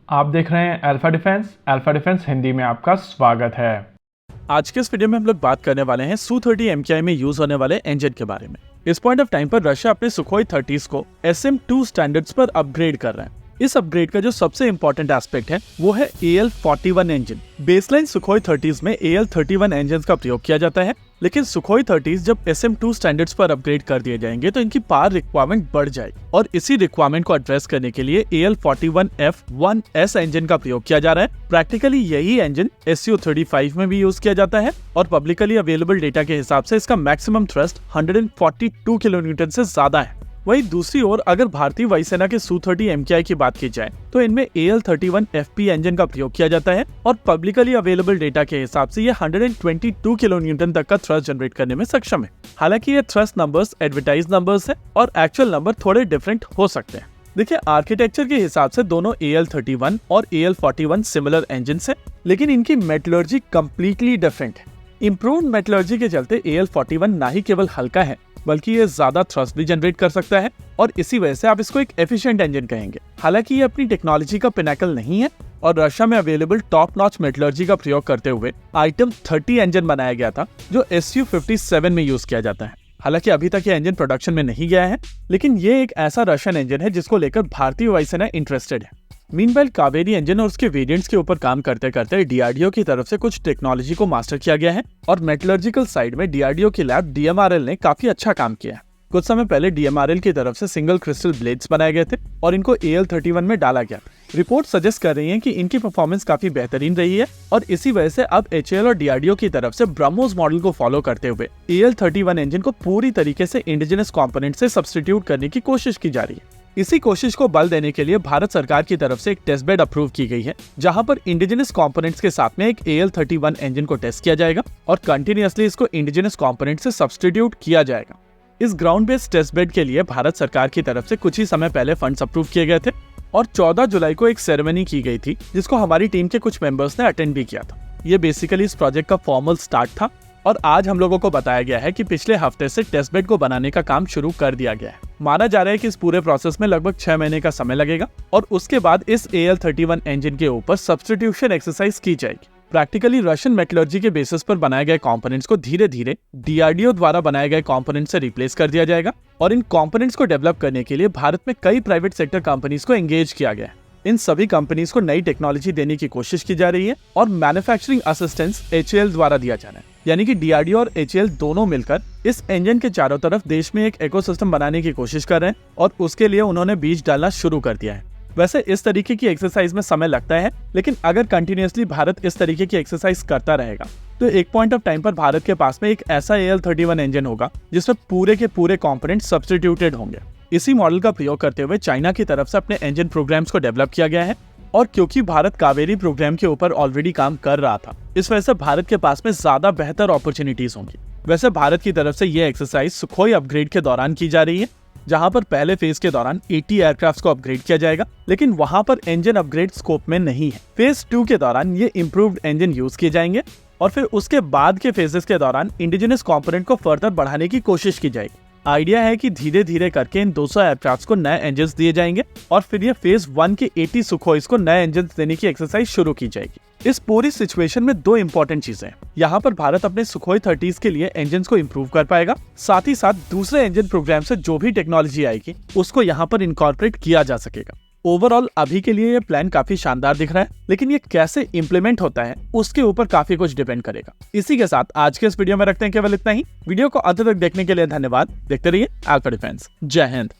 आप देख रहे हैं अल्फा डिफेंस हिंदी में आपका स्वागत है। आज के इस वीडियो में हम लोग बात करने वाले हैं Su-30 MKI में यूज होने वाले इंजन के बारे में। इस पॉइंट ऑफ टाइम पर रशिया अपने सुखोई 30s को SM-2 स्टैंडर्ड्स पर अपग्रेड कर रहे हैं। इस अपग्रेड का जो सबसे इंपॉर्टेंट एस्पेक्ट है वो है AL-41 engine. Baseline Sukhoi 30s में AL-31 इंजन का प्रयोग किया जाता है, लेकिन सुखोई 30s जब SM-2 स्टैंडर्ड्स पर अपग्रेड कर दिए जाएंगे तो इनकी पावर रिक्वायरमेंट बढ़ जाएगी और इसी रिक्वायरमेंट को एड्रेस करने के लिए AL-41F1S इंजन का प्रयोग किया जा रहा है। प्रैक्टिकली यही इंजन Su-35 में भी यूज किया जाता है और पब्लिकली अवेलेबल डेटा के हिसाब से इसका मैक्सिमम थ्रस्ट 142 किलोन्यूटन से ज्यादा है। वहीं दूसरी ओर अगर भारतीय वायुसेना के Su-30 MKI की बात की जाए तो इनमें AL-31FP इंजन का प्रयोग किया जाता है और पब्लिकली अवेलेबल डेटा के हिसाब से ये 122 किलोन्यूटन तक का थ्रस्ट जनरेट करने में सक्षम है। हालांकि ये थ्रस्ट नंबर्स एडवर्टाइज नंबर्स है और एक्चुअल नंबर थोड़े डिफरेंट हो सकते हैं। देखिए, आर्किटेक्चर के हिसाब से दोनों AL-31 और AL-41 सिमिलर इंजन है, लेकिन इनकी मेटलर्जी कम्प्लीटली डिफरेंट है। इम्प्रूव्ड मेटलर्जी के चलते AL-41 ना ही केवल हल्का है बल्कि ये ज्यादा थ्रस्ट भी जनरेट कर सकता है और इसी वजह से आप इसको एक एफिशिएंट इंजन कहेंगे। हालांकि ये अपनी टेक्नोलॉजी का पिनाकल नहीं है और रशिया में अवेलेबल टॉप नॉच मेटलर्जी का प्रयोग करते हुए आइटम 30 इंजन बनाया गया था जो Su-57 में यूज किया जाता है। हालांकि अभी तक ये इंजन प्रोडक्शन में नहीं गया है, लेकिन ये एक ऐसा रशियन इंजन है जिसको लेकर भारतीय वायुसेना इंटरेस्टेड है। मीनवाइल कावेरी इंजन और उसके वेरिएंट्स के ऊपर काम करते करते DRDO की तरफ से कुछ टेक्नोलॉजी को मास्टर किया गया है और मेटलर्जिकल साइड में DRDO की लैब DMRL ने काफी अच्छा काम किया है। कुछ समय पहले DMRL की तरफ से सिंगल क्रिस्टल ब्लेड्स बनाए गए थे और इनको AL-31 में डाला गया। रिपोर्ट सजेस्ट कर रही है कि इनकी परफॉर्मेंस काफी बेहतरीन रही है और इसी वजह से अब HAL और DRDO की तरफ से ब्रह्मोस मॉडल को फॉलो करते हुए AL-31 इंजन को पूरी तरीके से इंडिजिनस कंपोनेंट से सब्स्टिट्यूट करने की कोशिश की जा रही है। इसी कोशिश को बल देने के लिए भारत सरकार की तरफ से एक टेस्ट बेड अप्रूव की गई है, जहां पर इंडिजिनस कंपोनेंट्स के साथ में एक AL-31 इंजन को टेस्ट किया जाएगा और कंटिन्यूअसली इसको इंडिजिनस कंपोनेंट से सब्स्टिट्यूट किया जाएगा। इस ग्राउंड बेस्ड टेस्ट बेड के लिए भारत सरकार की तरफ से कुछ ही समय पहले फंड्स अप्रूव किए गए थे और 14 जुलाई को एक सेरेमनी की गई थी जिसको हमारी टीम के कुछ मेंबर्स ने अटेंड भी किया था। ये बेसिकली इस प्रोजेक्ट का फॉर्मल स्टार्ट था और आज हम लोगों को बताया गया है कि पिछले हफ्ते से टेस्ट बेड को बनाने का काम शुरू कर दिया गया है। माना जा रहा है कि इस पूरे प्रोसेस में लगभग 6 महीने का समय लगेगा और उसके बाद इस AL-31 इंजन के ऊपर सब्स्टिट्यूशन एक्सरसाइज की जाएगी। प्रैक्टिकली रशियन मेटलर्जी के बेसिस पर बनाए गए कंपोनेंट्स को धीरे धीरे DRDO द्वारा बनाए गए कंपोनेंट्स से रिप्लेस कर दिया जाएगा और इन कंपोनेंट्स को डेवलप करने के लिए भारत में कई प्राइवेट सेक्टर कंपनीज को एंगेज किया गया है। इन सभी कंपनीज को नई टेक्नोलॉजी देने की कोशिश की जा रही है और मैन्युफैक्चरिंग असिस्टेंस HAL द्वारा दिया जा रहा है, यानी कि DRDO और HAL दोनों मिलकर इस इंजन के चारों तरफ देश में एक इकोसिस्टम बनाने की कोशिश कर रहे हैं और उसके लिए उन्होंने बीज डालना शुरू कर दिया है। वैसे इस तरीके की एक्सरसाइज में समय लगता है, लेकिन अगर कंटिन्यूअसली भारत इस तरीके की एक्सरसाइज करता रहेगा तो एक पॉइंट ऑफ टाइम पर भारत के पास में एक ऐसा AL-31 इंजन होगा जिसमें पूरे के पूरे कंपोनेंट सब्स्टिट्यूटेड होंगे। इसी मॉडल का प्रयोग करते हुए चाइना की तरफ से अपने इंजन प्रोग्राम्स को डेवलप किया गया है और क्योंकि भारत कावेरी प्रोग्राम के ऊपर ऑलरेडी काम कर रहा था, इस वजह से भारत के पास में ज्यादा बेहतर अपॉर्चुनिटीज होंगी। वैसे भारत की तरफ से ये एक्सरसाइज सुखोई अपग्रेड के दौरान की जा रही है, जहां पर पहले फेज के दौरान 80 एयरक्राफ्ट को अपग्रेड किया जाएगा, लेकिन वहां पर इंजन अपग्रेड स्कोप में नहीं है। फेज 2 के दौरान ये इम्प्रूव्ड इंजन यूज किए जाएंगे और फिर उसके बाद के फेजेस के दौरान इंडिजिनस कंपोनेंट को फर्दर बढ़ाने की कोशिश की जाएगी। आइडिया है कि धीरे धीरे करके इन 200 एयरक्राफ्ट को नए इंजन दिए जाएंगे और फिर ये फेज 1 के 80 सुखोइस को नए इंजन देने की एक्सरसाइज शुरू की जाएगी। इस पूरी सिचुएशन में दो इंपॉर्टेंट चीजें हैं। यहाँ पर भारत अपने सुखोई 30s के लिए इंजन को इम्प्रूव कर पाएगा, साथ ही साथ दूसरे इंजन प्रोग्राम से जो भी टेक्नोलॉजी आएगी उसको यहाँ पर इनकॉर्पोरेट किया जा सकेगा। ओवरऑल अभी के लिए ये प्लान काफी शानदार दिख रहा है, लेकिन ये कैसे इम्प्लीमेंट होता है उसके ऊपर काफी कुछ डिपेंड करेगा। इसी के साथ आज के इस वीडियो में रखते हैं केवल इतना ही। वीडियो को अंत तक देखने के लिए धन्यवाद। देखते रहिए अल्फा डिफेंस। जय हिंद।